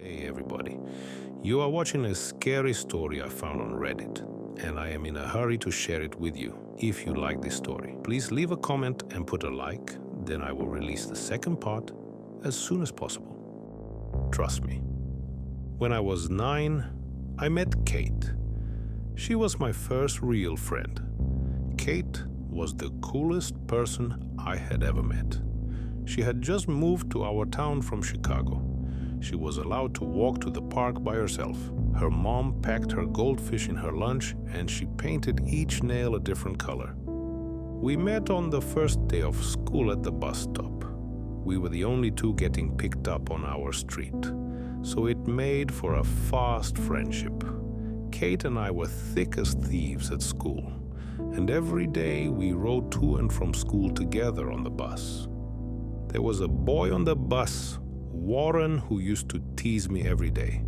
Hey everybody, you are watching a scary story I found on Reddit, and I am in a hurry to share it with you. If you like this story, please leave a comment and put a like, then I will release the second part as soon as possible. Trust me. When I was 9, I met Kate. She was my first real friend. Kate was the coolest person I had ever met. She had just moved to our town from Chicago. She was allowed to walk to the park by herself. Her mom packed her goldfish in her lunch, and she painted each nail a different color. We met on the first day of school at the bus stop. We were the only two getting picked up on our street, so it made for a fast friendship. Kate and I were thick as thieves at school, and every day we rode to and from school together on the bus. There was a boy on the bus, Warren, who used to tease me every day.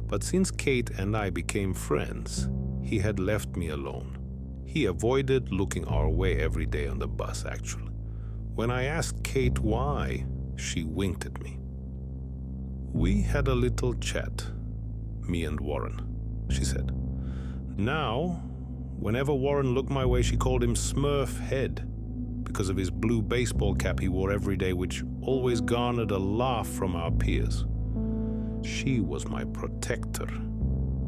But since Kate and I became friends, he had left me alone. He avoided looking our way every day on the bus, actually. When I asked Kate why, she winked at me. We had a little chat, me and Warren, she said. Now, whenever Warren looked my way, she called him Smurf Head, because of his blue baseball cap he wore every day, which always garnered a laugh from our peers. She was my protector,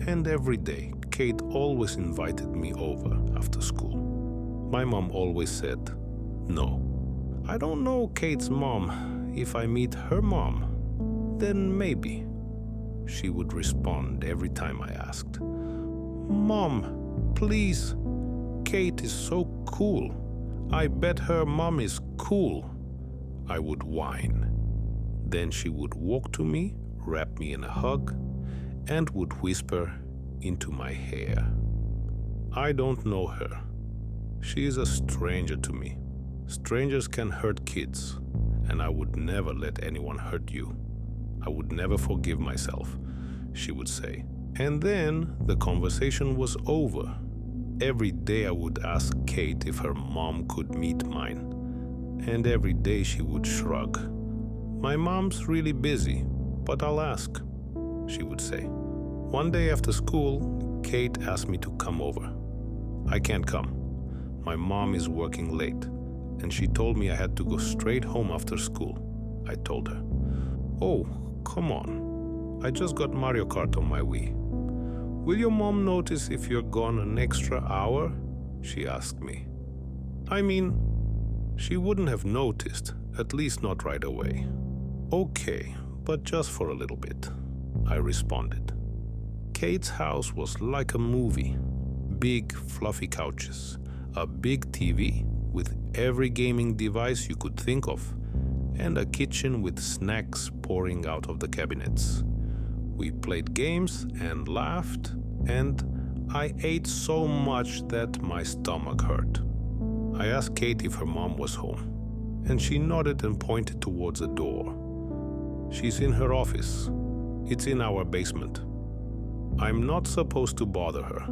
and every day Kate always invited me over after school. My mom always said, "No, I don't know Kate's mom. If I meet her mom, then maybe," she would respond every time I asked. "Mom, please, Kate is so cool. I bet her mom is cool," I would whine. Then she would walk to me, wrap me in a hug, and would whisper into my hair. I don't know her. She is a stranger to me. Strangers can hurt kids, and I would never let anyone hurt you. I would never forgive myself, she would say. And then the conversation was over. Every day I would ask Kate if her mom could meet mine, and every day she would shrug. "My mom's really busy, but I'll ask," she would say. One day after school, Kate asked me to come over. "I can't come. My mom is working late, and she told me I had to go straight home after school," I told her. "Oh, come on. I just got Mario Kart on my Wii. Will your mom notice if you're gone an extra hour?" she asked me. I mean, she wouldn't have noticed, at least not right away. "Okay, but just for a little bit," I responded. Kate's house was like a movie. Big, fluffy couches, a big TV with every gaming device you could think of, and a kitchen with snacks pouring out of the cabinets. We played games and laughed, and I ate so much that my stomach hurt. I asked Kate if her mom was home, and she nodded and pointed towards the door. "She's in her office. It's in our basement. I'm not supposed to bother her,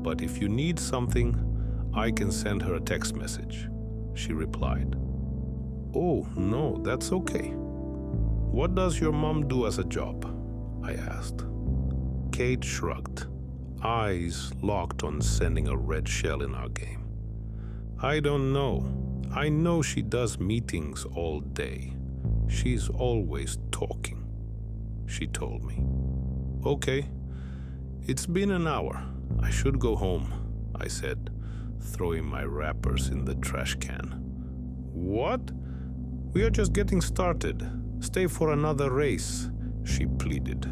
but if you need something, I can send her a text message," she replied. "Oh, no, that's okay. What does your mom do as a job?" I asked. Kate shrugged, eyes locked on sending a red shell in our game. "I don't know. I know she does meetings all day. She's always talking," she told me. "Okay, it's been an hour. I should go home," I said, throwing my wrappers in the trash can. "What? We are just getting started. Stay for another race," she pleaded.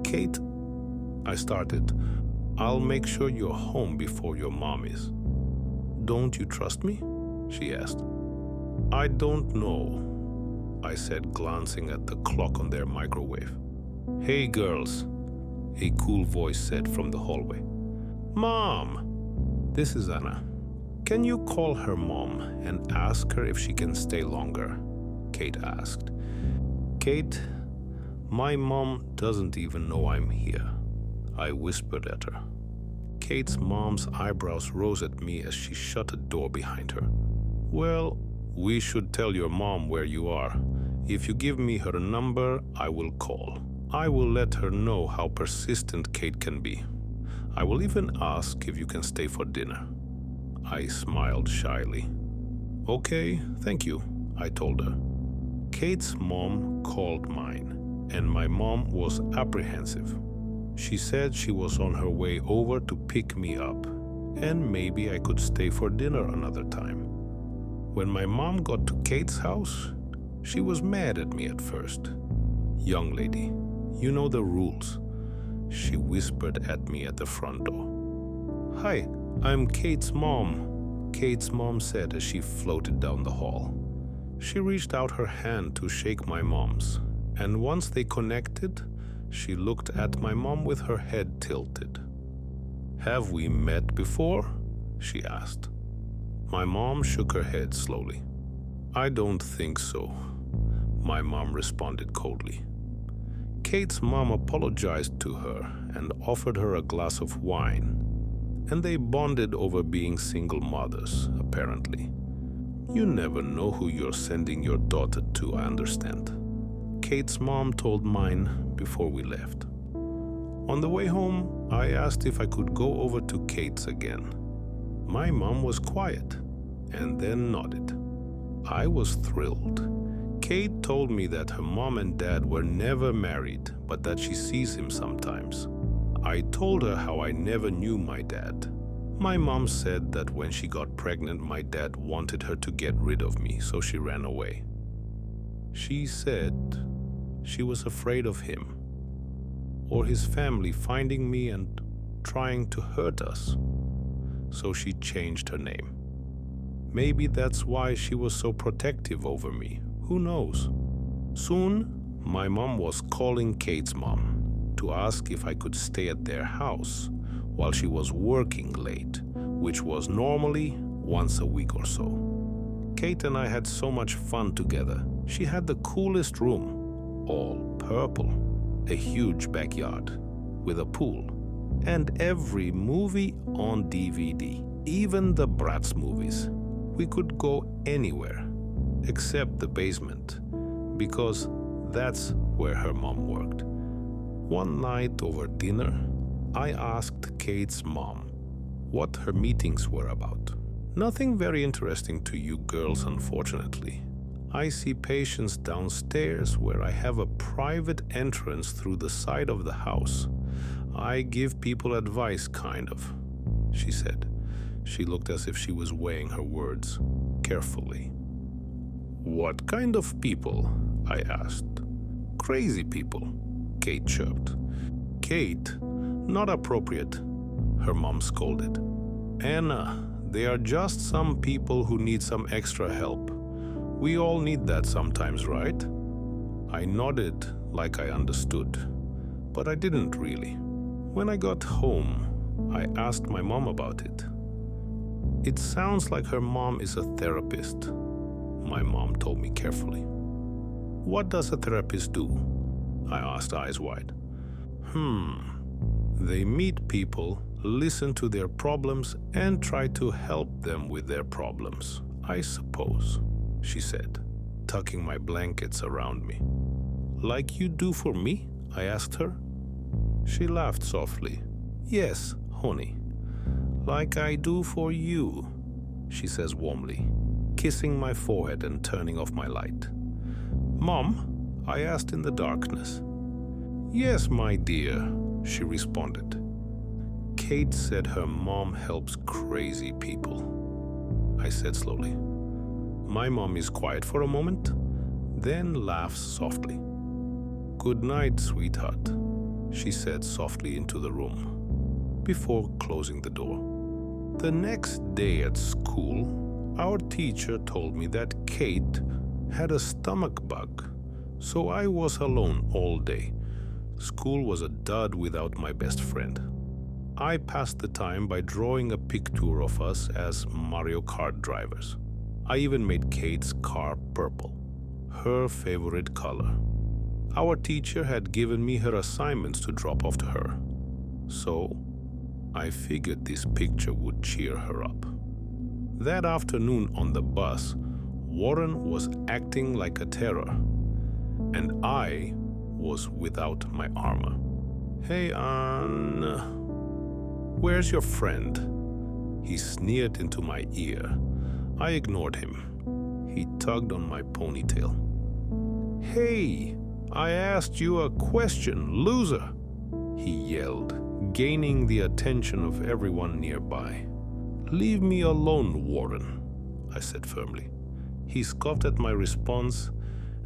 "Kate," I started, "I'll make sure you're home before your mom is." "Don't you trust me?" she asked. "I don't know," I said, glancing at the clock on their microwave. "Hey girls," a cool voice said from the hallway. "Mom, this is Anna. Can you call her mom and ask her if she can stay longer?" Kate asked. "Kate, my mom doesn't even know I'm here," I whispered at her. Kate's mom's eyebrows rose at me as she shut a door behind her. "Well, we should tell your mom where you are. If you give me her number, I will call," I will let her know how persistent Kate can be. I will even ask if you can stay for dinner. I smiled shyly. Okay, thank you, I told her. Kate's mom called mine, and my mom was apprehensive. She said she was on her way over to pick me up, and maybe I could stay for dinner another time. When my mom got to Kate's house, she was mad at me at first. Young lady, you know the rules, she whispered at me at the front door. Hi, I'm Kate's mom, Kate's mom said as she floated down the hall. She reached out her hand to shake my mom's, and once they connected, she looked at my mom with her head tilted. Have we met before? She asked. My mom shook her head slowly. I don't think so, my mom responded coldly. Kate's mom apologized to her and offered her a glass of wine, and they bonded over being single mothers, apparently. You never know who you're sending your daughter to, I understand. Kate's mom told mine before we left. On the way home, I asked if I could go over to Kate's again. My mom was quiet and then nodded. I was thrilled. Kate told me that her mom and dad were never married, but that she sees him sometimes. I told her how I never knew my dad. My mom said that when she got pregnant, my dad wanted her to get rid of me, so she ran away. She said she was afraid of him or his family finding me and trying to hurt us, so she changed her name. Maybe that's why she was so protective over me. Who knows? Soon, my mom was calling Kate's mom to ask if I could stay at their house while she was working late, which was normally once a week or so. Kate and I had so much fun together. She had the coolest room, all purple, a huge backyard with a pool, and every movie on DVD, even the Bratz movies. We could go anywhere except the basement, because that's where her mom worked. One night over dinner, I asked Kate's mom what her meetings were about. Nothing very interesting to you girls, unfortunately. I see patients downstairs where I have a private entrance through the side of the house. I give people advice, kind of, she said. She looked as if she was weighing her words carefully. What kind of people? I asked. Crazy people, Kate chirped. Kate, not appropriate, her mom scolded. Anna, they are just some people who need some extra help. We all need that sometimes, right? I nodded like I understood, but I didn't really. When I got home, I asked my mom about it. It sounds like her mom is a therapist, my mom told me carefully. What does a therapist do? I asked, eyes wide. They meet people, listen to their problems, and try to help them with their problems, I suppose, she said, tucking my blankets around me. Like you do for me? I asked her. She laughed softly. Yes, honey. Like I do for you, she says warmly, kissing my forehead and turning off my light. Mom? I asked in the darkness. Yes, my dear, she responded. Kate said her mom helps crazy people, I said slowly. My mom is quiet for a moment, then laughs softly. Good night, sweetheart, she said softly into the room, before closing the door. The next day at school, our teacher told me that Kate had a stomach bug, so I was alone all day. School was a dud without my best friend. I passed the time by drawing a picture of us as Mario Kart drivers. I even made Kate's car purple, her favorite color. Our teacher had given me her assignments to drop off to her, so I figured this picture would cheer her up. That afternoon on the bus, Warren was acting like a terror, and I was without my armor. "Hey, Anna, where's your friend?" He sneered into my ear. I ignored him. He tugged on my ponytail. "Hey, I asked you a question, loser!" he yelled, gaining the attention of everyone nearby. "Leave me alone, Warren," I said firmly. He scoffed at my response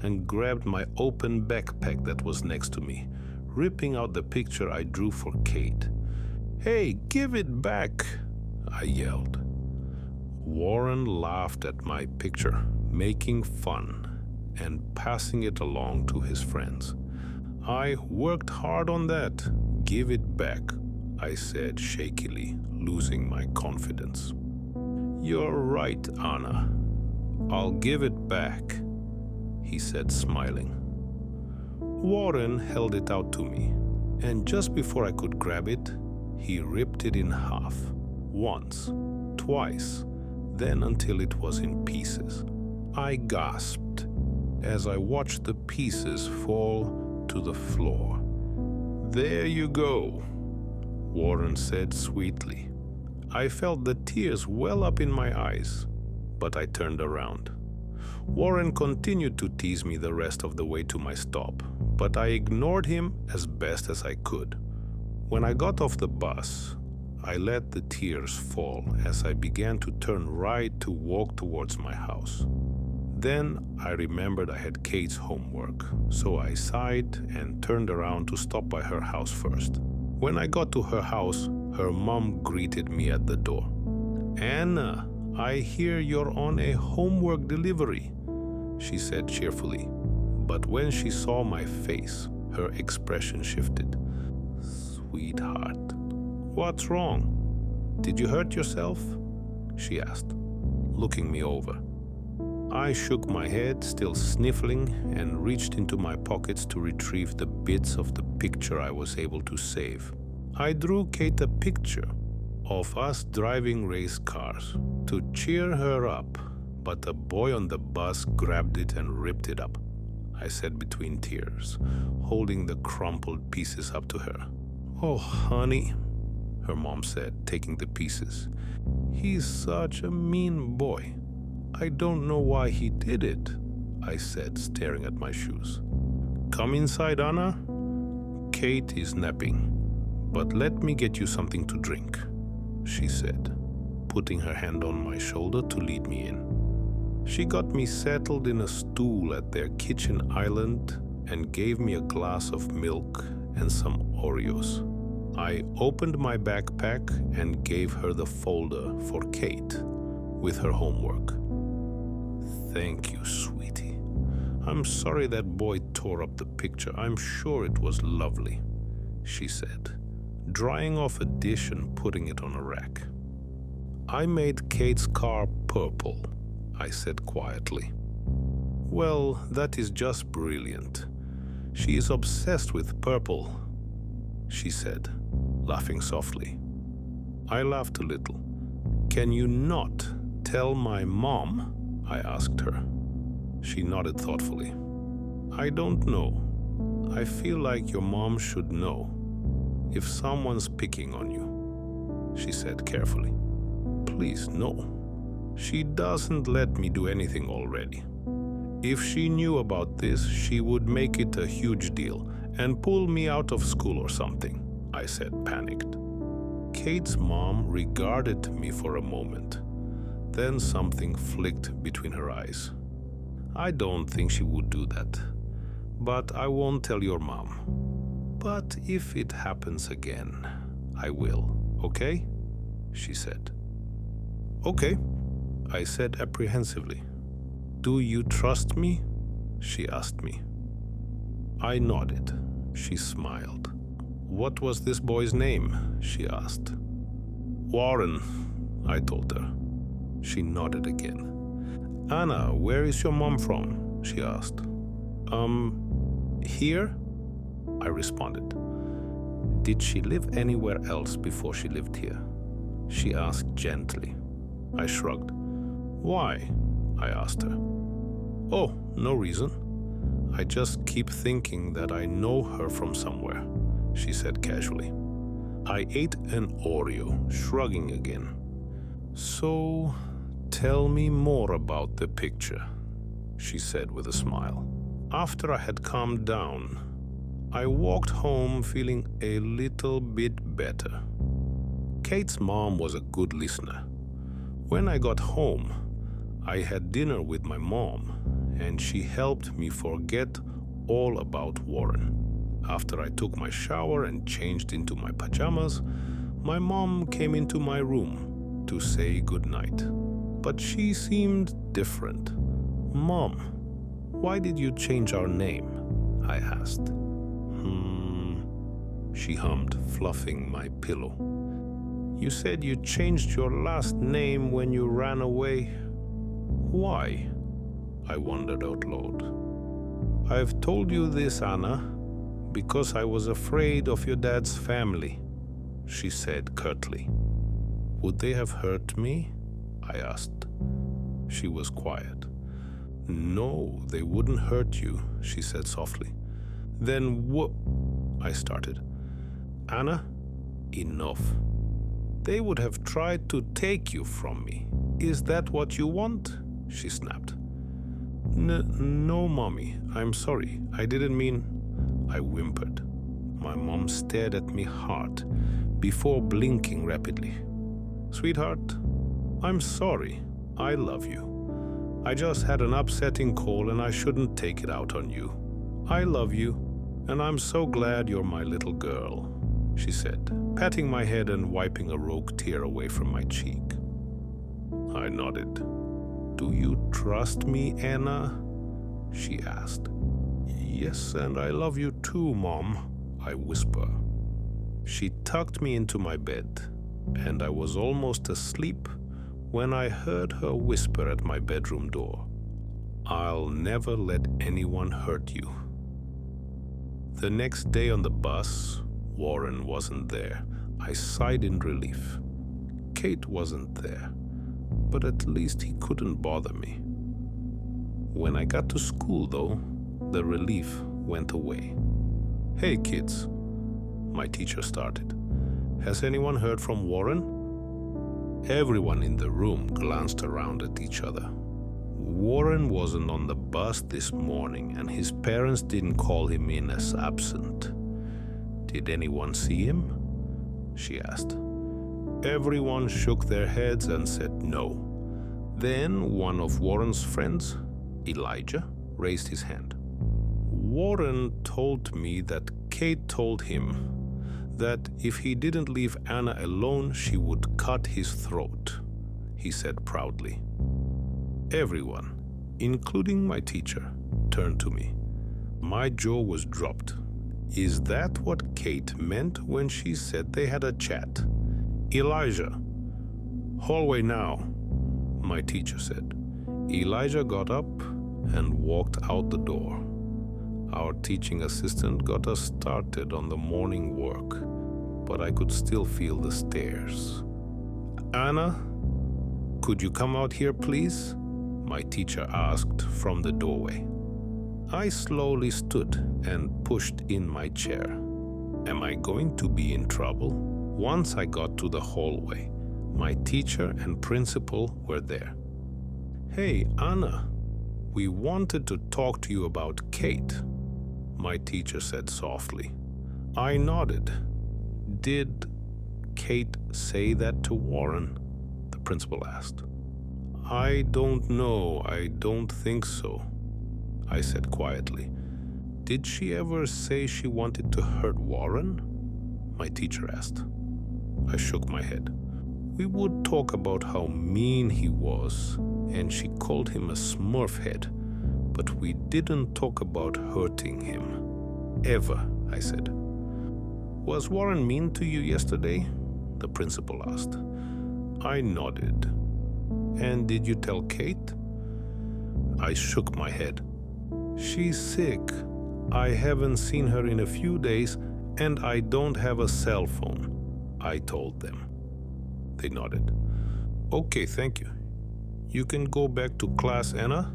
and grabbed my open backpack that was next to me, ripping out the picture I drew for Kate. "Hey, give it back!" I yelled. Warren laughed at my picture, making fun and passing it along to his friends. "I worked hard on that. Give it back," I said shakily, losing my confidence. "You're right, Anna. I'll give it back," he said, smiling. Warren held it out to me, and just before I could grab it, he ripped it in half. Once, twice, then until it was in pieces. I gasped as I watched the pieces fall to the floor. "There you go," Warren said sweetly. I felt the tears well up in my eyes, but I turned around. Warren continued to tease me the rest of the way to my stop, but I ignored him as best as I could. When I got off the bus, I let the tears fall as I began to turn right to walk towards my house. Then I remembered I had Kate's homework, so I sighed and turned around to stop by her house first. When I got to her house, her mom greeted me at the door. "Anna, I hear you're on a homework delivery," she said cheerfully. But when she saw my face, her expression shifted. "Sweetheart, what's wrong? Did you hurt yourself?" she asked, looking me over. I shook my head, still sniffling, and reached into my pockets to retrieve the bits of the picture I was able to save. I drew Kate a picture of us driving race cars to cheer her up, but a boy on the bus grabbed it and ripped it up, I said between tears, holding the crumpled pieces up to her. "Oh, honey," her mom said, taking the pieces. "He's such a mean boy. I don't know why he did it," I said, staring at my shoes. "Come inside, Anna. Kate is napping, but let me get you something to drink," she said, putting her hand on my shoulder to lead me in. She got me settled in a stool at their kitchen island and gave me a glass of milk and some Oreos. I opened my backpack and gave her the folder for Kate with her homework. "Thank you, sweetie. I'm sorry that boy tore up the picture. I'm sure it was lovely," she said, drying off a dish and putting it on a rack. "I made Kate's car purple," I said quietly. "Well, that is just brilliant. She is obsessed with purple," she said, laughing softly. I laughed a little. "Can you not tell my mom?" I asked her. She nodded thoughtfully. "I don't know. I feel like your mom should know if someone's picking on you," she said carefully. "Please, no. She doesn't let me do anything already. If she knew about this, she would make it a huge deal and pull me out of school or something," I said, panicked. Kate's mom regarded me for a moment. Then something flicked between her eyes. "I don't think she would do that, but I won't tell your mom. But if it happens again, I will, okay?" she said. "Okay," I said apprehensively. "Do you trust me?" she asked me. I nodded. She smiled. "What was this boy's name?" she asked. "Warren," I told her. She nodded again. "Anna, where is your mom from?" she asked. Here?" I responded. "Did she live anywhere else before she lived here?" she asked gently. I shrugged. "Why?" I asked her. "Oh, no reason. I just keep thinking that I know her from somewhere, she said casually. I ate an Oreo, shrugging again. So, tell me more about the picture, she said with a smile. After I had calmed down, I walked home feeling a little bit better. Kate's mom was a good listener. When I got home, I had dinner with my mom, and she helped me forget all about Warren. After I took my shower and changed into my pajamas, my mom came into my room to say goodnight. But she seemed different. Mom, why did you change our name? I asked. She hummed, fluffing my pillow. You said you changed your last name when you ran away. Why? I wondered out loud. I've told you this, Anna, because I was afraid of your dad's family, she said curtly. Would they have hurt me? I asked. She was quiet. No, they wouldn't hurt you, she said softly. Then what? I started. Anna, enough. They would have tried to take you from me. Is that what you want? She snapped. No, Mommy, I'm sorry. I didn't mean... I whimpered. My mom stared at me hard before blinking rapidly. Sweetheart, I'm sorry. I love you. I just had an upsetting call and I shouldn't take it out on you. I love you, and I'm so glad you're my little girl, she said, patting my head and wiping a rogue tear away from my cheek. I nodded. Do you trust me, Anna? She asked. Yes, and I love you too, Mom, I whisper. She tucked me into my bed, and I was almost asleep when I heard her whisper at my bedroom door. I'll never let anyone hurt you. The next day on the bus, Warren wasn't there. I sighed in relief. Kate wasn't there, but at least he couldn't bother me. When I got to school, though, the relief went away. Hey, kids, my teacher started. Has anyone heard from Warren? Everyone in the room glanced around at each other. Warren wasn't on the bus this morning, and his parents didn't call him in as absent. Did anyone see him? She asked. Everyone shook their heads and said no. Then one of Warren's friends, Elijah, raised his hand. Warren told me that Kate told him that if he didn't leave Anna alone, she would cut his throat, he said proudly. Everyone, including my teacher, turned to me. My jaw was dropped. Is that what Kate meant when she said they had a chat? Elijah, hallway now, my teacher said. Elijah got up and walked out the door. Our teaching assistant got us started on the morning work, but I could still feel the stares. Anna, could you come out here, please? My teacher asked from the doorway. I slowly stood and pushed in my chair. Am I going to be in trouble? Once I got to the hallway, my teacher and principal were there. Hey, Anna, we wanted to talk to you about Kate, my teacher said softly. I nodded. Did Kate say that to Warren? The principal asked. I don't know. I don't think so, I said quietly. Did she ever say she wanted to hurt Warren? My teacher asked. I shook my head. We would talk about how mean he was, and she called him a smurfhead, but we didn't talk about hurting him. Ever, I said. Was Warren mean to you yesterday? The principal asked. I nodded. And did you tell Kate? I shook my head. She's sick. I haven't seen her in a few days, and I don't have a cell phone, I told them. They nodded. Okay, thank you. You can go back to class, Anna,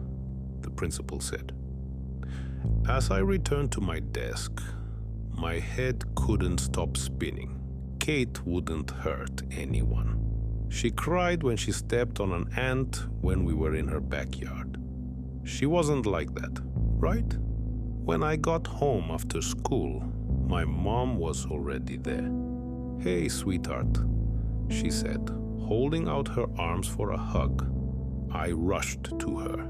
the principal said. As I returned to my desk, my head couldn't stop spinning. Kate wouldn't hurt anyone. She cried when she stepped on an ant when we were in her backyard. She wasn't like that, right? When I got home after school, my mom was already there. "Hey, sweetheart," she said, holding out her arms for a hug. I rushed to her.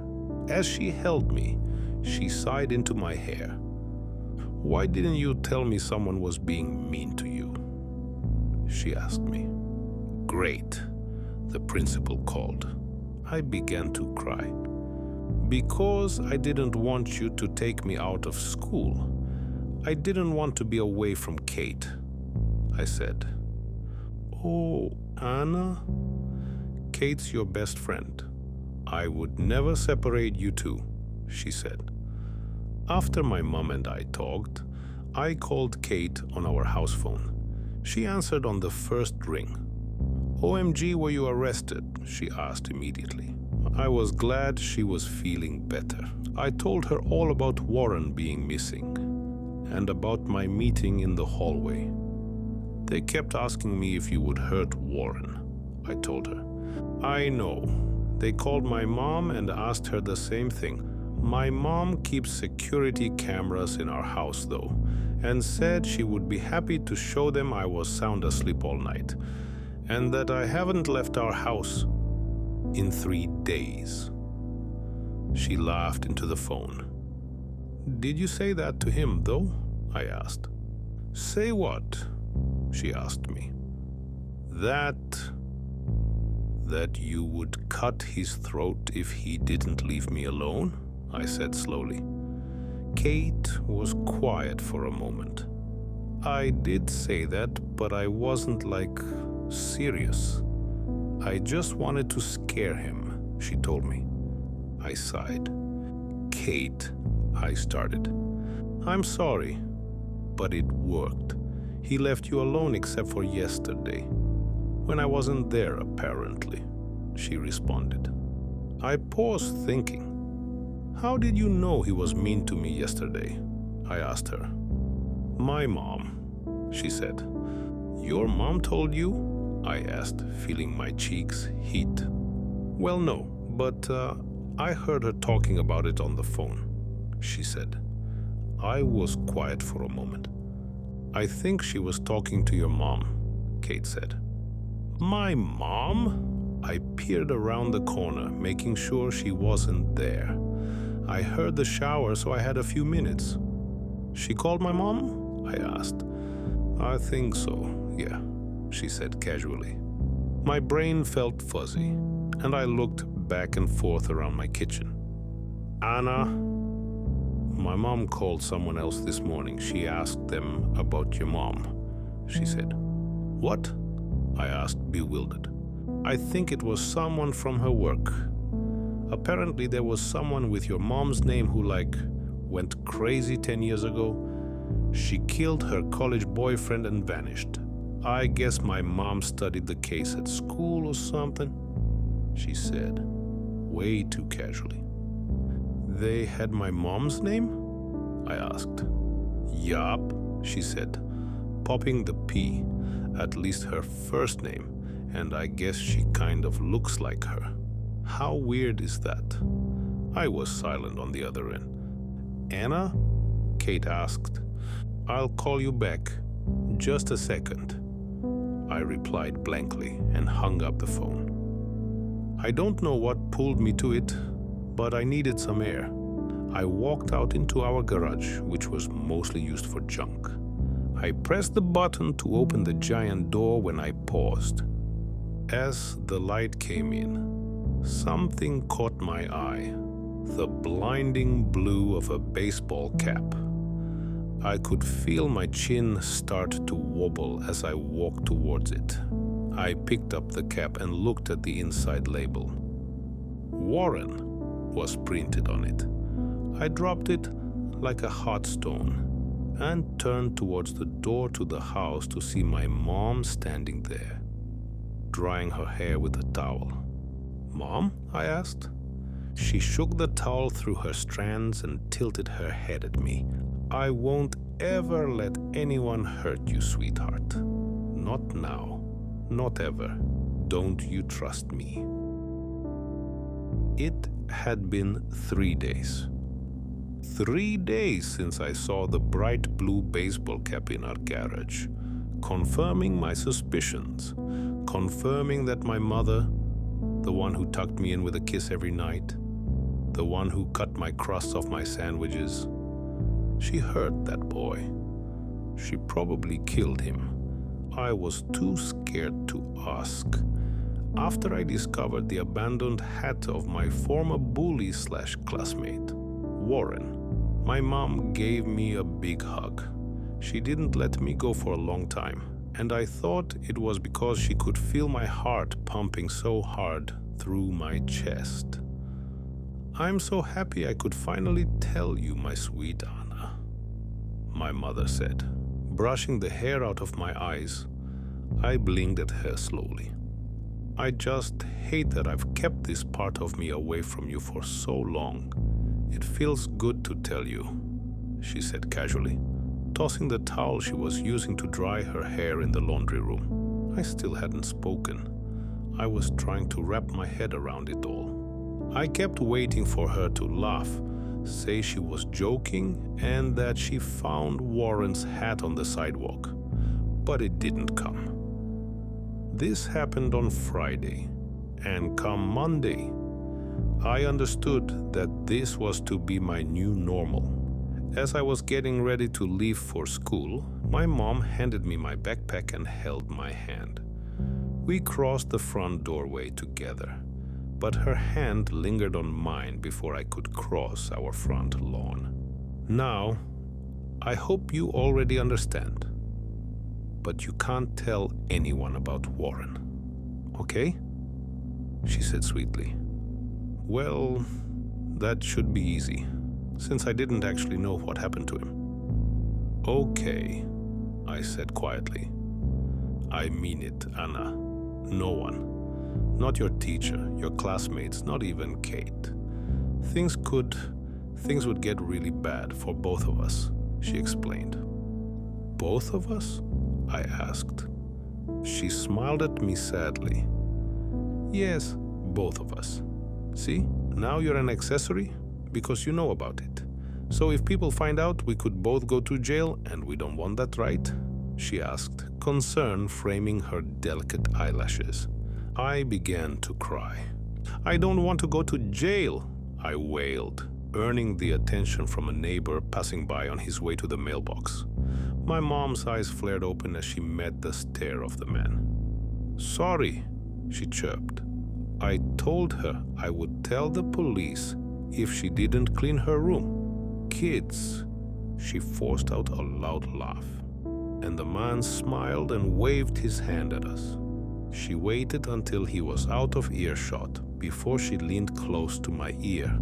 As she held me, she sighed into my hair. "Why didn't you tell me someone was being mean to you?" she asked me. "Great," the principal called. I began to cry. "Because I didn't want you to take me out of school. I didn't want to be away from Kate," I said. "Oh, Anna, Kate's your best friend. I would never separate you two," she said. After my mom and I talked, I called Kate on our house phone. She answered on the first ring. "OMG, were you arrested?" she asked immediately. I was glad she was feeling better. I told her all about Warren being missing and about my meeting in the hallway. "They kept asking me if you would hurt Warren," I told her. "I know. They called my mom and asked her the same thing. My mom keeps security cameras in our house though, and said she would be happy to show them I was sound asleep all night, and that I haven't left our house in 3 days." She laughed into the phone. "Did you say that to him though?" I asked. "Say what?" she asked me. That you would cut his throat if he didn't leave me alone," I said slowly. Kate was quiet for a moment. "I did say that, but I wasn't serious. I just wanted to scare him," she told me. I sighed. "Kate," I started. "I'm sorry, but it worked. He left you alone except for yesterday, when I wasn't there apparently," she responded. I paused thinking. "How did you know he was mean to me yesterday?" I asked her. "My mom," she said. "Your mom told you?" I asked, feeling my cheeks heat. "Well, no, but I heard her talking about it on the phone," she said. I was quiet for a moment. "I think she was talking to your mom," Kate said. "My mom?" I peered around the corner, making sure she wasn't there. I heard the shower, so I had a few minutes. "She called my mom?" I asked. "I think so, yeah," she said casually. My brain felt fuzzy, and I looked back and forth around my kitchen. "Anna, my mom called someone else this morning. She asked them about your mom," she said. "What?" I asked, bewildered. "I think it was someone from her work. Apparently there was someone with your mom's name who went crazy 10 years ago. She killed her college boyfriend and vanished. I guess my mom studied the case at school or something," she said, way too casually. "They had my mom's name?" I asked. "Yup," she said, popping the P, at least her first name, and I guess she kind of looks like her. How weird is that? I was silent on the other end. "Anna?" Kate asked. "I'll call you back. Just a second," I replied blankly and hung up the phone. I don't know what pulled me to it, but I needed some air. I walked out into our garage, which was mostly used for junk. I pressed the button to open the giant door when I paused. As the light came in, something caught my eye, the blinding blue of a baseball cap. I could feel my chin start to wobble as I walked towards it. I picked up the cap and looked at the inside label. Warren was printed on it. I dropped it like a hot stone and turned towards the door to the house to see my mom standing there, drying her hair with a towel. "Mom?" I asked. She shook the towel through her strands and tilted her head at me. "I won't ever let anyone hurt you, sweetheart. Not now. Not ever. Don't you trust me?" It had been 3 days. 3 days since I saw the bright blue baseball cap in our garage, confirming my suspicions, confirming that my mother, the one who tucked me in with a kiss every night, the one who cut my crusts off my sandwiches, she hurt that boy. She probably killed him. I was too scared to ask. After I discovered the abandoned hat of my former bully/classmate, Warren, my mom gave me a big hug. She didn't let me go for a long time, and I thought it was because she could feel my heart pumping so hard through my chest. "I'm so happy I could finally tell you, my sweet Anna," my mother said. Brushing the hair out of my eyes, I blinked at her slowly. "I just hate that I've kept this part of me away from you for so long. It feels good to tell you," she said casually, tossing the towel she was using to dry her hair in the laundry room. I still hadn't spoken. I was trying to wrap my head around it all. I kept waiting for her to laugh, say she was joking, and that she found Warren's hat on the sidewalk. But it didn't come. This happened on Friday, and come Monday, I understood that this was to be my new normal. As I was getting ready to leave for school, my mom handed me my backpack and held my hand. We crossed the front doorway together, but her hand lingered on mine before I could cross our front lawn. "Now, I hope you already understand, but you can't tell anyone about Warren, okay?" she said sweetly. "Well, that should be easy, since I didn't actually know what happened to him." "Okay," I said quietly. "I mean it, Anna. No one. Not your teacher, your classmates, not even Kate. Things would get really bad for both of us," she explained. "Both of us?" I asked. She smiled at me sadly. "Yes, both of us. See, now you're an accessory because you know about it. So if people find out, we could both go to jail, and we don't want that, right?" she asked, concern framing her delicate eyelashes. I began to cry. "I don't want to go to jail," I wailed, earning the attention from a neighbor passing by on his way to the mailbox. My mom's eyes flared open as she met the stare of the man. "Sorry," she chirped. "I told her I would tell the police if she didn't clean her room. Kids." She forced out a loud laugh, and the man smiled and waved his hand at us. She waited until he was out of earshot before she leaned close to my ear.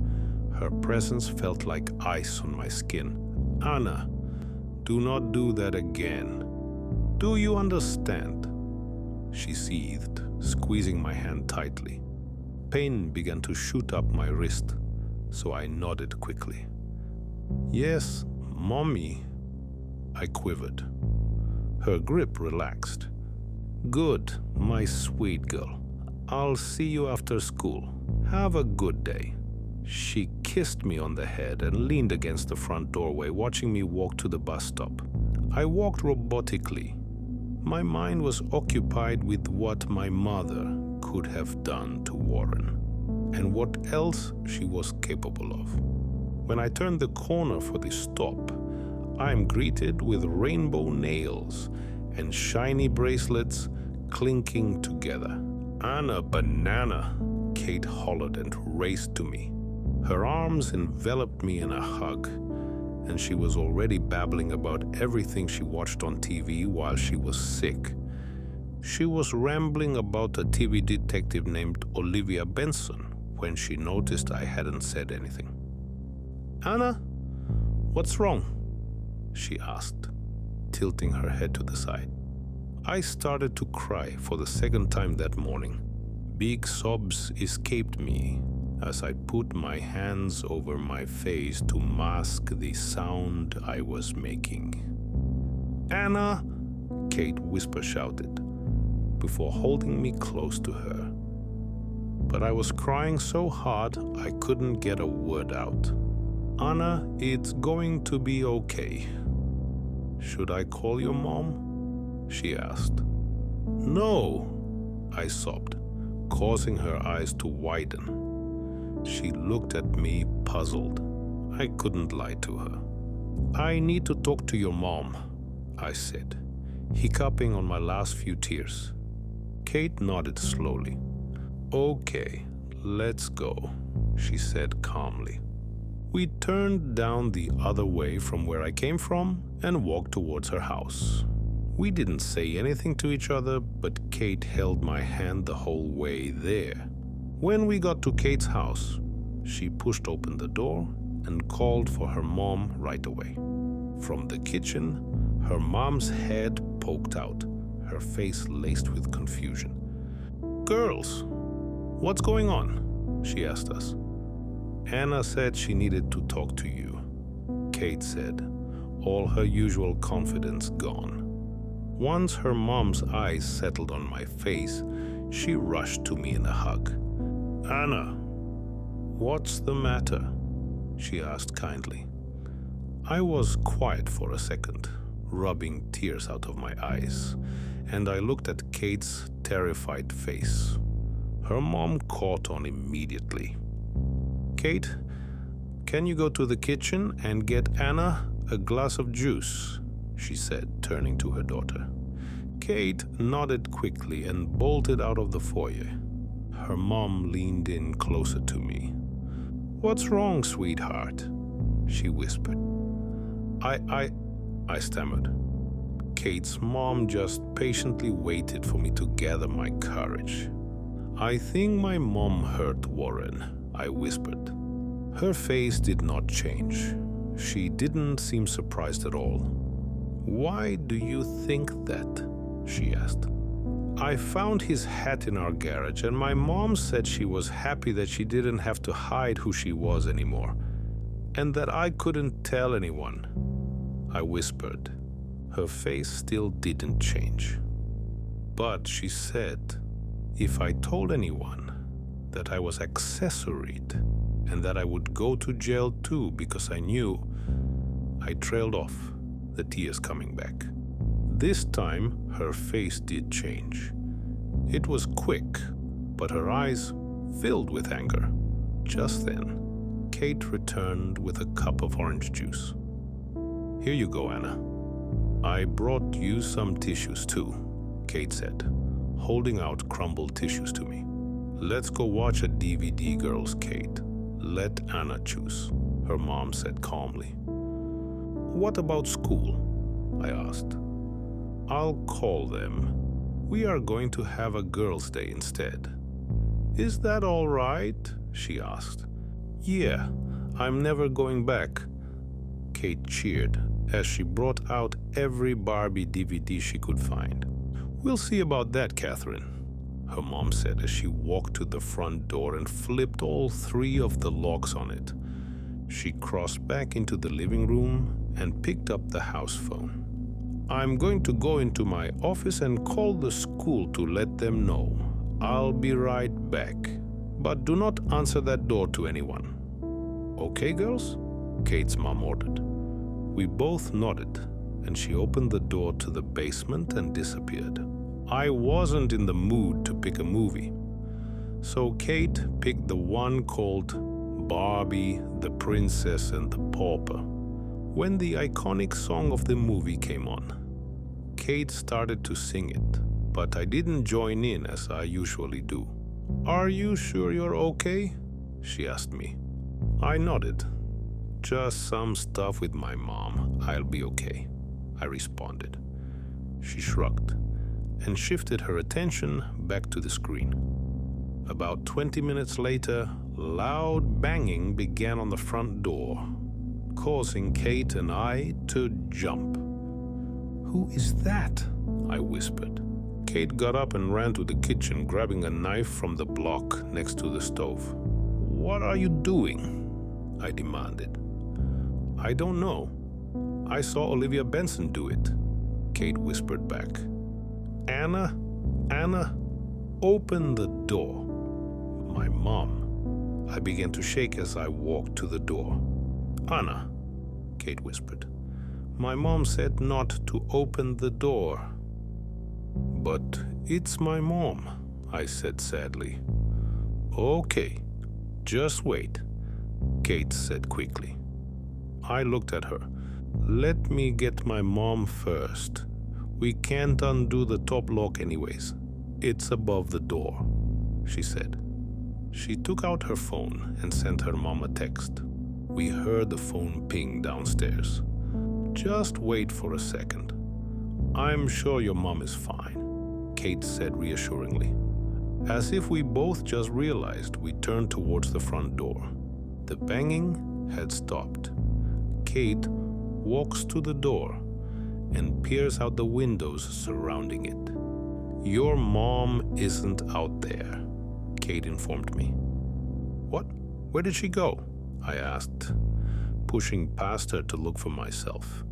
Her presence felt like ice on my skin. "Anna, do not do that again. Do you understand?" she seethed, squeezing my hand tightly. Pain began to shoot up my wrist, so I nodded quickly. "Yes, Mommy," I quivered. Her grip relaxed. "Good, my sweet girl. I'll see you after school. Have a good day." She kissed me on the head and leaned against the front doorway, watching me walk to the bus stop. I walked robotically. My mind was occupied with what my mother could have done to Warren, and what else she was capable of. When I turned the corner for the stop, I am greeted with rainbow nails and shiny bracelets clinking together. "Anna Banana," Kate hollered and raced to me. Her arms enveloped me in a hug, and she was already babbling about everything she watched on TV while she was sick. She was rambling about a TV detective named Olivia Benson when she noticed I hadn't said anything. "Anna, what's wrong?" she asked, tilting her head to the side. I started to cry for the second time that morning. Big sobs escaped me, as I put my hands over my face to mask the sound I was making. "Anna!" Kate whisper shouted, before holding me close to her. But I was crying so hard I couldn't get a word out. "Anna, it's going to be okay." "Should I call your mom?" she asked. "No," I sobbed, causing her eyes to widen. She looked at me, puzzled. I couldn't lie to her. "I need to talk to your mom," I said, hiccuping on my last few tears. Kate nodded slowly. "Okay, let's go," she said calmly. We turned down the other way from where I came from and walked towards her house. We didn't say anything to each other, but Kate held my hand the whole way there. When we got to Kate's house, she pushed open the door and called for her mom right away. From the kitchen, her mom's head poked out, her face laced with confusion. "Girls, what's going on?" she asked us. "Anna said she needed to talk to you," Kate said, all her usual confidence gone. Once her mom's eyes settled on my face, she rushed to me in a hug. "Anna, what's the matter?" she asked kindly. I was quiet for a second, rubbing tears out of my eyes, and I looked at Kate's terrified face. Her mom caught on immediately. "Kate, can you go to the kitchen and get Anna a glass of juice?" she said, turning to her daughter. Kate nodded quickly and bolted out of the foyer. Her mom leaned in closer to me. "What's wrong, sweetheart?" she whispered. I stammered. Kate's mom just patiently waited for me to gather my courage. "I think my mom hurt Warren," I whispered. Her face did not change. She didn't seem surprised at all. "Why do you think that?" she asked. "I found his hat in our garage, and my mom said she was happy that she didn't have to hide who she was anymore, and that I couldn't tell anyone," I whispered. Her face still didn't change. "But she said if I told anyone that I was accessoried and that I would go to jail too because I knew." I trailed off, the tears coming back. This time, her face did change. It was quick, but her eyes filled with anger. Just then, Kate returned with a cup of orange juice. "Here you go, Anna. I brought you some tissues too," Kate said, holding out crumbled tissues to me. "Let's go watch a DVD, girls, Kate. Let Anna choose," her mom said calmly. "What about school?" I asked. "I'll call them. We are going to have a girls' day instead." "Is that all right?" she asked. "Yeah, I'm never going back," Kate cheered as she brought out every Barbie DVD she could find. "We'll see about that, Catherine," her mom said as she walked to the front door and flipped all 3 of the locks on it. She crossed back into the living room and picked up the house phone. "I'm going to go into my office and call the school to let them know. I'll be right back. But do not answer that door to anyone." "Okay, girls?" Kate's mom ordered. We both nodded, and she opened the door to the basement and disappeared. I wasn't in the mood to pick a movie, so Kate picked the one called Barbie, the Princess and the Pauper. When the iconic song of the movie came on, Kate started to sing it, but I didn't join in as I usually do. "Are you sure you're okay?" she asked me. I nodded. "Just some stuff with my mom. I'll be okay," I responded. She shrugged and shifted her attention back to the screen. About 20 minutes later, loud banging began on the front door, causing Kate and I to jump. "Who is that?" I whispered. Kate got up and ran to the kitchen, grabbing a knife from the block next to the stove. "What are you doing?" I demanded. "I don't know. I saw Olivia Benson do it," Kate whispered back. Anna, open the door." My mom. I began to shake as I walked to the door. "Anna," Kate whispered. "My mom said not to open the door." "But it's my mom," I said sadly. "Okay, just wait," Kate said quickly. I looked at her. "Let me get my mom first. We can't undo the top lock anyways. It's above the door," she said. She took out her phone and sent her mom a text. We heard the phone ping downstairs. "Just wait for a second. I'm sure your mom is fine," Kate said reassuringly. As if we both just realized, we turned towards the front door. The banging had stopped. Kate walks to the door and peers out the windows surrounding it. "Your mom isn't out there," Kate informed me. "What? Where did she go?" I asked, pushing past her to look for myself.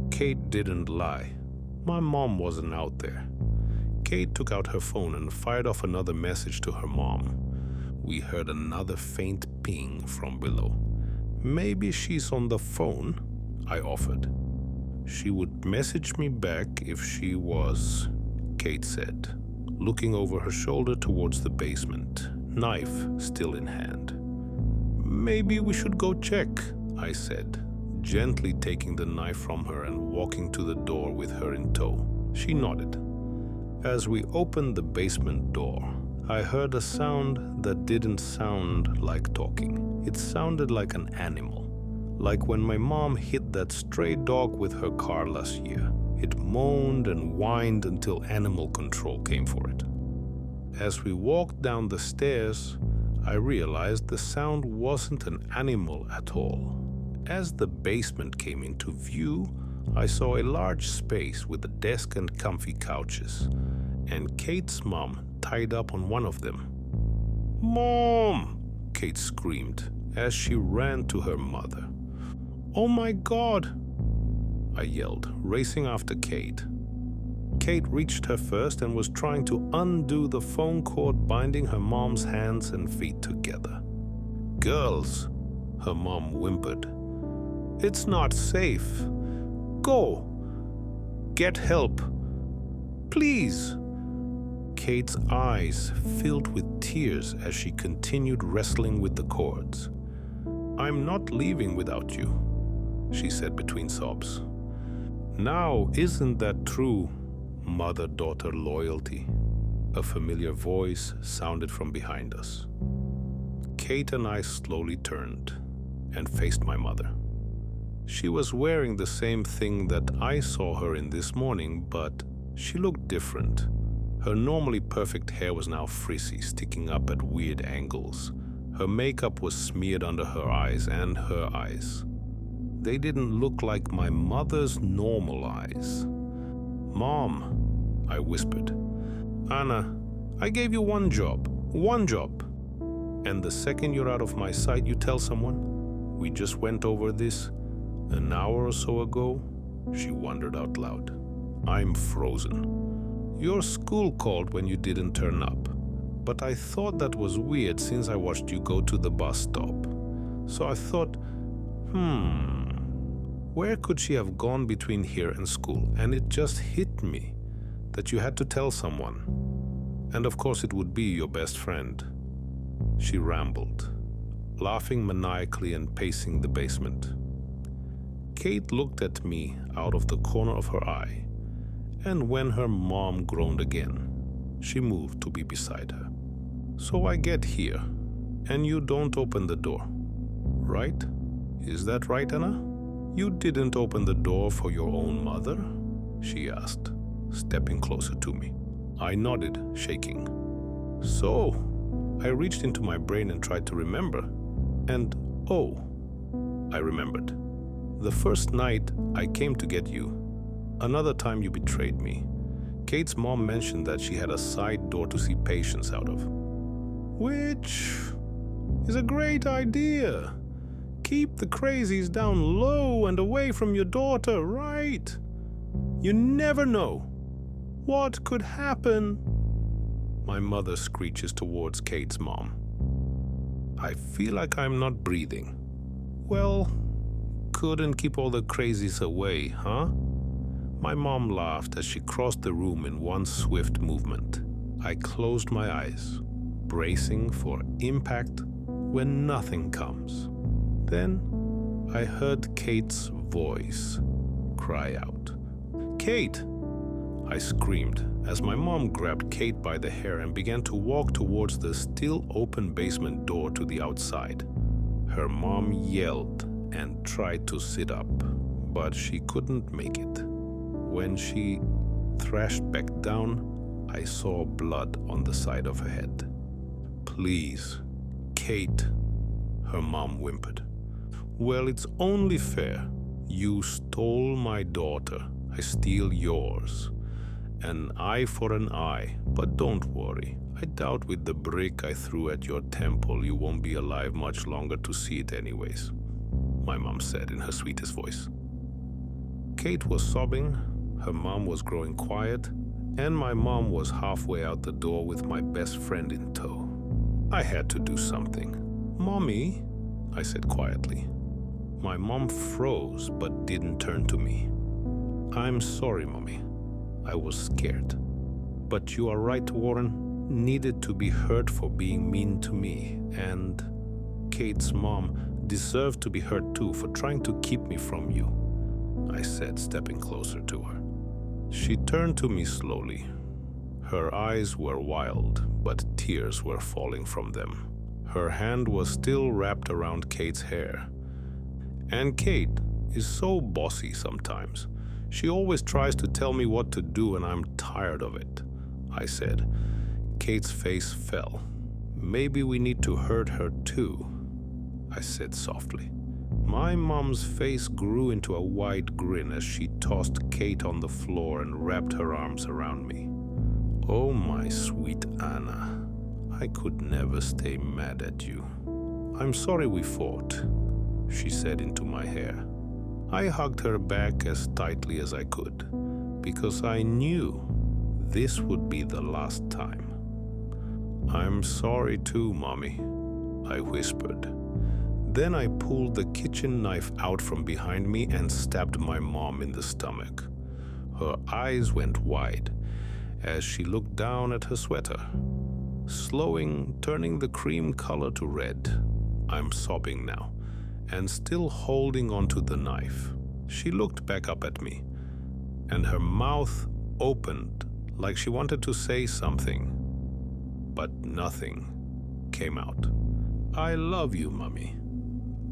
Kate didn't lie. My mom wasn't out there. Kate took out her phone and fired off another message to her mom. We heard another faint ping from below. "Maybe she's on the phone," I offered. "She would message me back if she was," Kate said, looking over her shoulder towards the basement, knife still in hand. "Maybe we should go check," I said, gently taking the knife from her and walking to the door with her in tow. She nodded. As we opened the basement door, I heard a sound that didn't sound like talking. It sounded like an animal, like when my mom hit that stray dog with her car last year. It moaned and whined until animal control came for it. As we walked down the stairs, I realized the sound wasn't an animal at all. As the basement came into view, I saw a large space with a desk and comfy couches, and Kate's mom tied up on one of them. "Mom!" Kate screamed as she ran to her mother. "Oh my God!" I yelled, racing after Kate. Kate reached her first and was trying to undo the phone cord binding her mom's hands and feet together. "Girls," her mom whimpered, "it's not safe. Go. Get help. Please." Kate's eyes filled with tears as she continued wrestling with the cords. "I'm not leaving without you," she said between sobs. "Now, isn't that true, mother-daughter loyalty?" A familiar voice sounded from behind us. Kate and I slowly turned and faced my mother. She was wearing the same thing that I saw her in this morning, but she looked different. Her normally perfect hair was now frizzy, sticking up at weird angles. Her makeup was smeared under her eyes and her eyes. They didn't look like my mother's normal eyes. "Mom," I whispered. "Anna, I gave you one job. And the second you're out of my sight, you tell someone, we just went over this an hour or so ago?" She wondered out loud. I'm frozen. "Your school called when you didn't turn up, but I thought that was weird since I watched you go to the bus stop. So I thought, where could she have gone between here and school? And it just hit me that you had to tell someone. And of course it would be your best friend." She rambled, laughing maniacally and pacing the basement. Kate looked at me out of the corner of her eye, and when her mom groaned again, she moved to be beside her. "So I get here, and you don't open the door, right? Is that right, Anna? You didn't open the door for your own mother?" she asked, stepping closer to me. I nodded, shaking. "So," I reached into my brain and tried to remember. And I remembered. The first night I came to get you, another time you betrayed me. Kate's mom mentioned that she had a side door to see patients out of. Which is a great idea. Keep the crazies down low and away from your daughter, right? You never know. What could happen? My mother screeches towards Kate's mom. I feel like I'm not breathing. Well, couldn't keep all the crazies away, huh? My mom laughed as she crossed the room in one swift movement. I closed my eyes, bracing for impact when nothing comes. Then I heard Kate's voice cry out. "Kate!" I screamed as my mom grabbed Kate by the hair and began to walk towards the still open basement door to the outside. Her mom yelled and tried to sit up, but she couldn't make it. When she thrashed back down, I saw blood on the side of her head. "Please, Kate," her mom whimpered. "Well, it's only fair. You stole my daughter. I steal yours. An eye for an eye, but don't worry. I doubt with the brick I threw at your temple you won't be alive much longer to see it anyways," my mom said in her sweetest voice. Kate was sobbing, her mom was growing quiet, and my mom was halfway out the door with my best friend in tow. I had to do something. "Mommy," I said quietly. My mom froze but didn't turn to me. "I'm sorry, Mommy. I was scared. But you are right, Warren. Needed to be hurt for being mean to me. And Kate's mom deserved to be hurt too for trying to keep me from you," I said, stepping closer to her. She turned to me slowly. Her eyes were wild, but tears were falling from them. Her hand was still wrapped around Kate's hair. And Kate is so bossy sometimes. She always tries to tell me what to do, and I'm tired of it, I said. Kate's face fell. "Maybe we need to hurt her too," I said softly. My mom's face grew into a wide grin as she tossed Kate on the floor and wrapped her arms around me. "Oh, my sweet Anna, I could never stay mad at you. I'm sorry we fought," she said into my hair. I hugged her back as tightly as I could, because I knew this would be the last time. "I'm sorry too, Mommy," I whispered. Then I pulled the kitchen knife out from behind me and stabbed my mom in the stomach. Her eyes went wide as she looked down at her sweater, turning the cream color to red. I'm sobbing now, and still holding onto the knife. She looked back up at me, and her mouth opened like she wanted to say something, but nothing came out. "I love you, Mommy.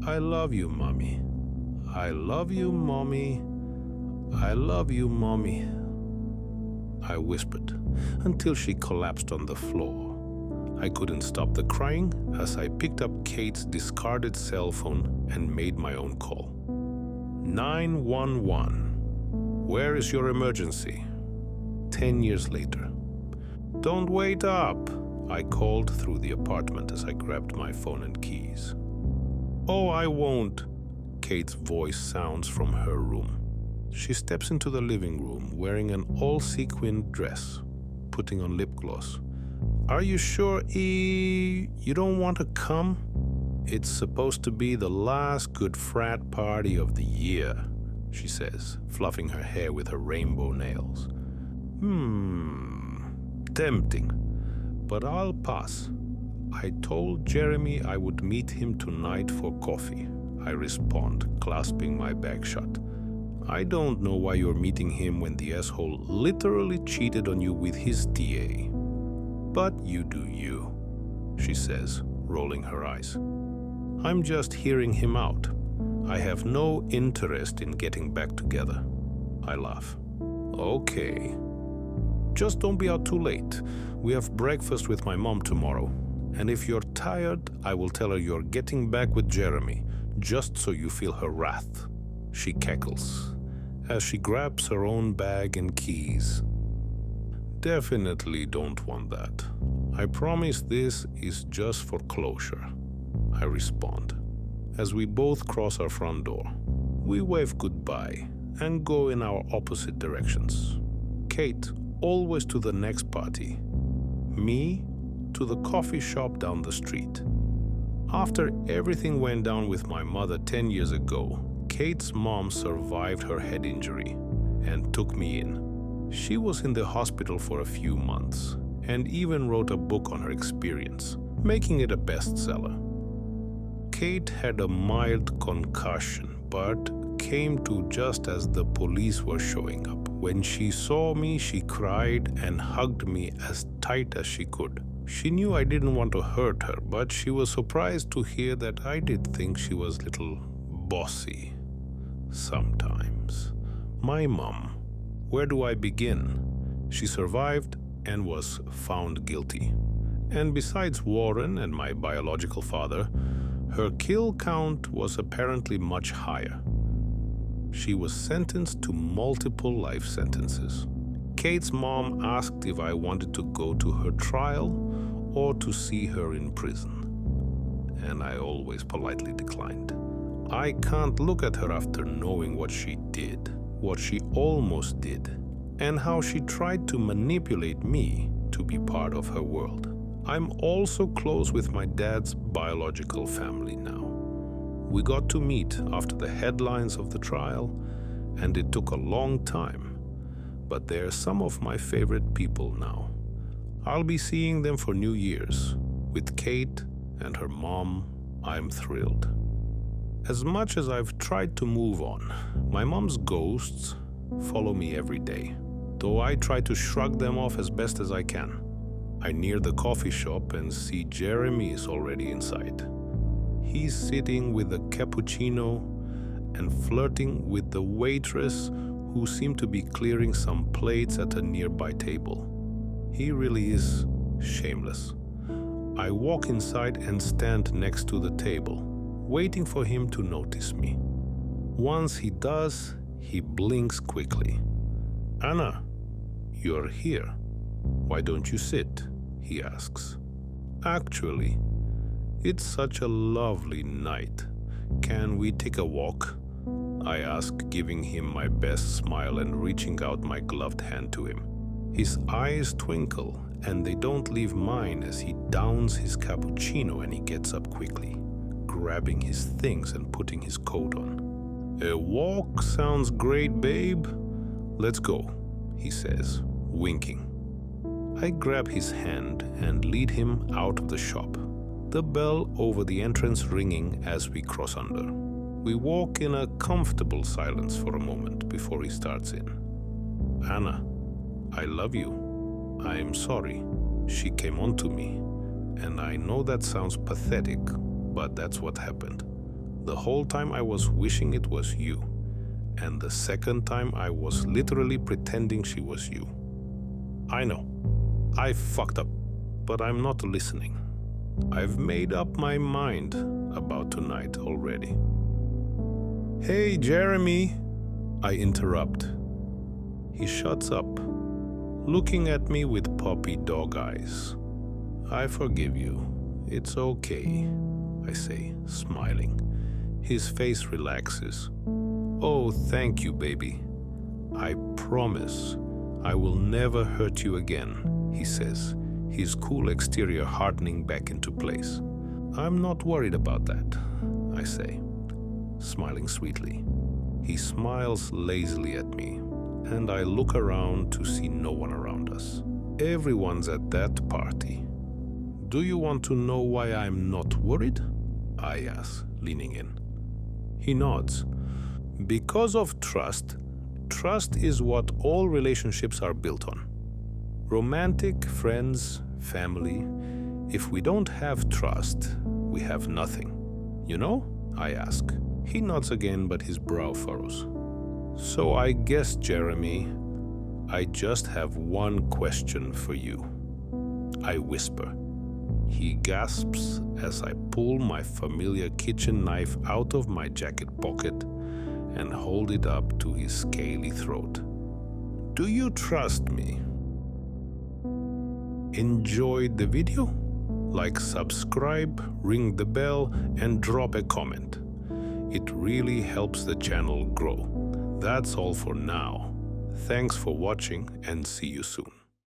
I love you, Mommy. I love you, Mommy. I love you, Mommy," I whispered until she collapsed on the floor. I couldn't stop the crying as I picked up Kate's discarded cell phone and made my own call. 911. "Where is your emergency?" 10 years later. "Don't wait up," I called through the apartment as I grabbed my phone and keys. "Oh, I won't," Kate's voice sounds from her room. She steps into the living room wearing an all-sequined dress, putting on lip gloss. "Are you sure, you don't want to come? It's supposed to be the last good frat party of the year," she says, fluffing her hair with her rainbow nails. Tempting, but I'll pass. "I told Jeremy I would meet him tonight for coffee," I respond, clasping my bag shut. "I don't know why you're meeting him when the asshole literally cheated on you with his TA. But you do you," she says, rolling her eyes. "I'm just hearing him out. I have no interest in getting back together." I laugh. "Okay. Just don't be out too late. We have breakfast with my mom tomorrow. And if you're tired, I will tell her you're getting back with Jeremy, just so you feel her wrath." She cackles as she grabs her own bag and keys. "Definitely don't want that. I promise this is just for closure," I respond. As we both cross our front door, we wave goodbye and go in our opposite directions. Kate always to the next party, me to the coffee shop down the street. After everything went down with my mother 10 years ago, Kate's mom survived her head injury and took me in. She was in the hospital for a few months and even wrote a book on her experience, making it a bestseller. Kate had a mild concussion, but came to just as the police were showing up. When she saw me, she cried and hugged me as tight as she could. She knew I didn't want to hurt her, but she was surprised to hear that I did think she was a little bossy sometimes. My mom, where do I begin? She survived and was found guilty. And besides Warren and my biological father, her kill count was apparently much higher. She was sentenced to multiple life sentences. Kate's mom asked if I wanted to go to her trial or to see her in prison, and I always politely declined. I can't look at her after knowing what she did, what she almost did, and how she tried to manipulate me to be part of her world. I'm also close with my dad's biological family now. We got to meet after the headlines of the trial, and it took a long time, but they're some of my favorite people now. I'll be seeing them for New Year's. With Kate and her mom, I'm thrilled. As much as I've tried to move on, my mom's ghosts follow me every day, though I try to shrug them off as best as I can. I near the coffee shop and see Jeremy is already inside. He's sitting with a cappuccino and flirting with the waitress who seemed to be clearing some plates at a nearby table. He really is shameless. I walk inside and stand next to the table, waiting for him to notice me. Once he does, he blinks quickly. "Anna, you're here. Why don't you sit?" he asks. "Actually, it's such a lovely night. Can we take a walk?" I ask, giving him my best smile and reaching out my gloved hand to him. His eyes twinkle, and they don't leave mine as he downs his cappuccino and he gets up quickly, grabbing his things and putting his coat on. "A walk sounds great, babe. Let's go," he says, winking. I grab his hand and lead him out of the shop, the bell over the entrance ringing as we cross under. We walk in a comfortable silence for a moment before he starts in. "Anna, I love you. I'm sorry." She came on to me, and I know that sounds pathetic, but that's what happened. The whole time I was wishing it was you, and the second time I was literally pretending she was you. I know, I fucked up, but I'm not listening. I've made up my mind about tonight already. "Hey, Jeremy," I interrupt. He shuts up, looking at me with puppy dog eyes. "I forgive you. It's okay," I say, smiling. His face relaxes. "Oh, thank you, baby. I promise I will never hurt you again," he says, his cool exterior hardening back into place. "I'm not worried about that," I say, smiling sweetly. He smiles lazily at me, and I look around to see no one around us. Everyone's at that party. "Do you want to know why I'm not worried?" I ask, leaning in. He nods. "Because of trust. Trust is what all relationships are built on. Romantic, friends, family. If we don't have trust, we have nothing. You know?" I ask. He nods again, but his brow furrows. "So I guess, Jeremy, I just have one question for you," I whisper. He gasps as I pull my familiar kitchen knife out of my jacket pocket and hold it up to his scaly throat. "Do you trust me?" Enjoyed the video? like, subscribe, ring the bell, and drop a comment. It really helps the channel grow. That's all for now. Thanks for watching and see you soon.